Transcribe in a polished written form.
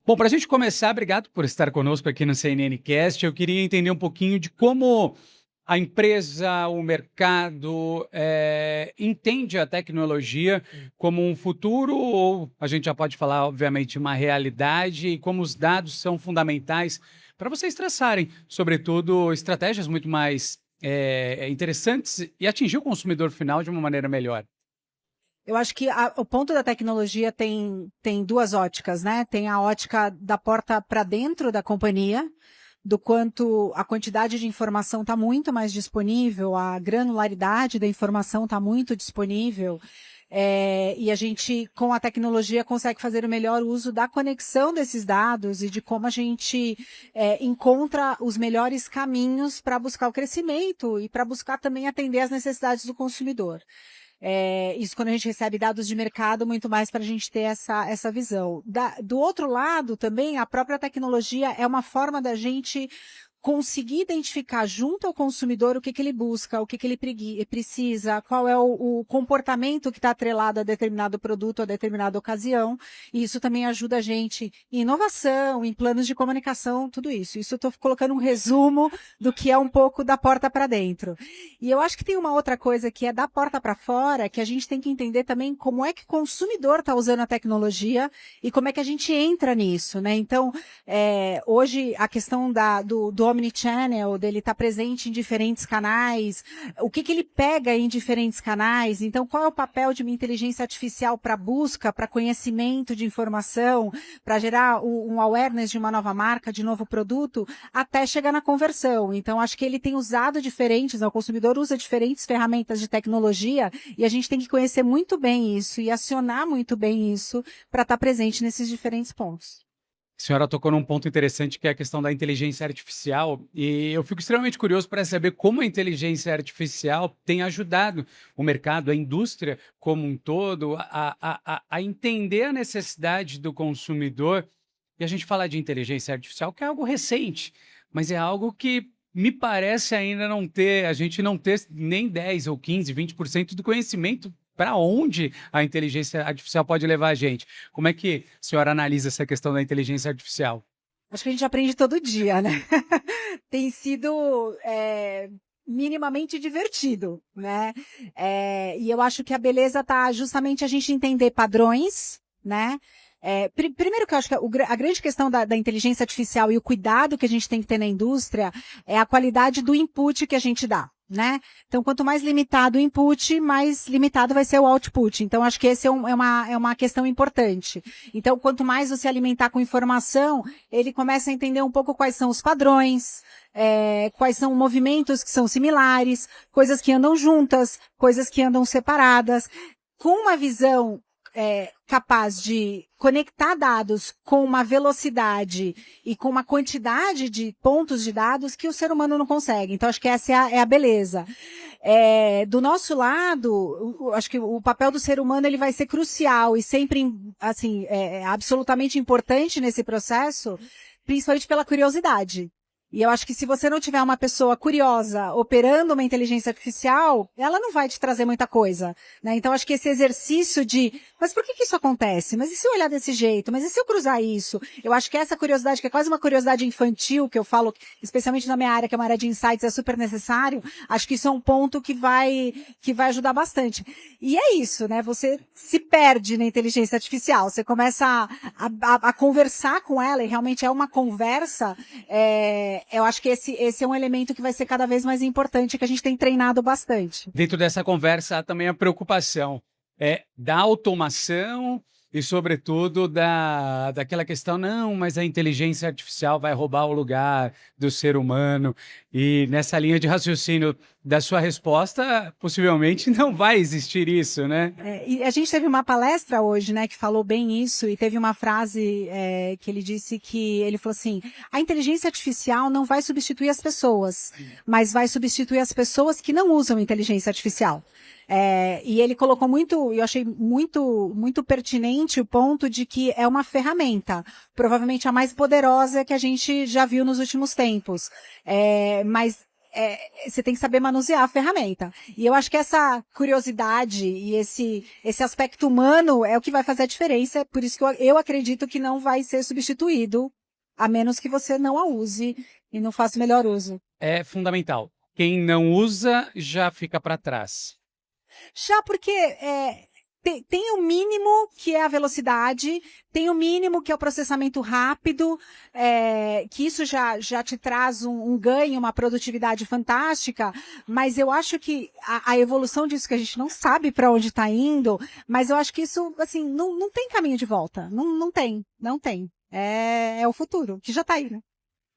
Bom, para a gente começar, obrigado por estar conosco aqui no CNNcast. Eu queria entender um pouquinho de como a empresa, o mercado, entende a tecnologia como um futuro, ou a gente já pode falar, obviamente, uma realidade, e como os dados são fundamentais para vocês traçarem, sobretudo, estratégias muito mais interessantes e atingir o consumidor final de uma maneira melhor. Eu acho que o ponto da tecnologia tem duas óticas, né? Tem a ótica da porta para dentro da companhia, do quanto a quantidade de informação está muito mais disponível, a granularidade da informação está muito disponível, e a gente, com a tecnologia, consegue fazer o melhor uso da conexão desses dados e de como a gente encontra os melhores caminhos para buscar o crescimento e para buscar também atender às necessidades do consumidor. Isso quando a gente recebe dados de mercado, muito mais para a gente ter essa visão. Do outro lado também, a própria tecnologia é uma forma da gente conseguir identificar junto ao consumidor o que ele busca, o que ele precisa, qual é o comportamento que está atrelado a determinado produto, a determinada ocasião. E isso também ajuda a gente em inovação, em planos de comunicação, tudo isso. Isso eu estou colocando um resumo do que é um pouco da porta para dentro. E eu acho que tem uma outra coisa que é da porta para fora, que a gente tem que entender também como é que o consumidor está usando a tecnologia e como é que a gente entra nisso, né? Então, hoje a questão do omnichannel, dele estar presente em diferentes canais, o que ele pega em diferentes canais, então qual é o papel de uma inteligência artificial para busca, para conhecimento de informação, para gerar um awareness de uma nova marca, de novo produto, até chegar na conversão. Então acho que ele tem usado diferentes, o consumidor usa diferentes ferramentas de tecnologia e a gente tem que conhecer muito bem isso e acionar muito bem isso para estar presente nesses diferentes pontos. A senhora tocou num ponto interessante que é a questão da inteligência artificial, e eu fico extremamente curioso para saber como a inteligência artificial tem ajudado o mercado, a indústria como um todo, a entender a necessidade do consumidor. E a gente fala de inteligência artificial, que é algo recente, mas é algo que me parece ainda a gente não ter nem 10 ou 15, 20% do conhecimento para onde a inteligência artificial pode levar a gente. Como é que a senhora analisa essa questão da inteligência artificial? Acho que a gente aprende todo dia, né? Tem sido minimamente divertido, né? E eu acho que a beleza está justamente a gente entender padrões, né? Primeiro que eu acho que a grande questão da inteligência artificial e o cuidado que a gente tem que ter na indústria é a qualidade do input que a gente dá, né? Então, quanto mais limitado o input, mais limitado vai ser o output. Então, acho que esse é uma questão importante. Então, quanto mais você alimentar com informação, ele começa a entender um pouco quais são os padrões, quais são movimentos que são similares, coisas que andam juntas, coisas que andam separadas, com uma visão capaz de conectar dados com uma velocidade e com uma quantidade de pontos de dados que o ser humano não consegue. Então, acho que essa é a beleza. Do nosso lado, acho que o papel do ser humano ele vai ser crucial e sempre, assim, absolutamente importante nesse processo, principalmente pela curiosidade. E eu acho que se você não tiver uma pessoa curiosa operando uma inteligência artificial, ela não vai te trazer muita coisa, né? Então, acho que esse exercício mas por que isso acontece? Mas e se eu olhar desse jeito? Mas e se eu cruzar isso? Eu acho que essa curiosidade, que é quase uma curiosidade infantil, que eu falo, especialmente na minha área, que é uma área de insights, é super necessário, acho que isso é um ponto que vai ajudar bastante. E é isso, né? Você se perde na inteligência artificial, você começa a conversar com ela, e realmente é uma conversa, eu acho que esse é um elemento que vai ser cada vez mais importante, que a gente tem treinado bastante. Dentro dessa conversa, há também a preocupação da automação e, sobretudo, daquela questão, não, mas a inteligência artificial vai roubar o lugar do ser humano. E nessa linha de raciocínio da sua resposta, possivelmente não vai existir isso, né? E a gente teve uma palestra hoje, né, que falou bem isso, e teve uma frase que ele disse ele falou assim, a inteligência artificial não vai substituir as pessoas, mas vai substituir as pessoas que não usam inteligência artificial. E ele colocou eu achei muito, muito pertinente o ponto de que é uma ferramenta, provavelmente a mais poderosa que a gente já viu nos últimos tempos. Mas você tem que saber manusear a ferramenta. E eu acho que essa curiosidade e esse aspecto humano é o que vai fazer a diferença. Por isso que eu acredito que não vai ser substituído, a menos que você não a use e não faça o melhor uso. É fundamental. Quem não usa já fica para trás. Já porque tem o mínimo que é a velocidade, tem o mínimo que é o processamento rápido, que isso já te traz um ganho, uma produtividade fantástica, mas eu acho que a evolução disso, que a gente não sabe para onde está indo, mas eu acho que isso, assim, não tem caminho de volta. Não tem. É o futuro, que já está aí, né?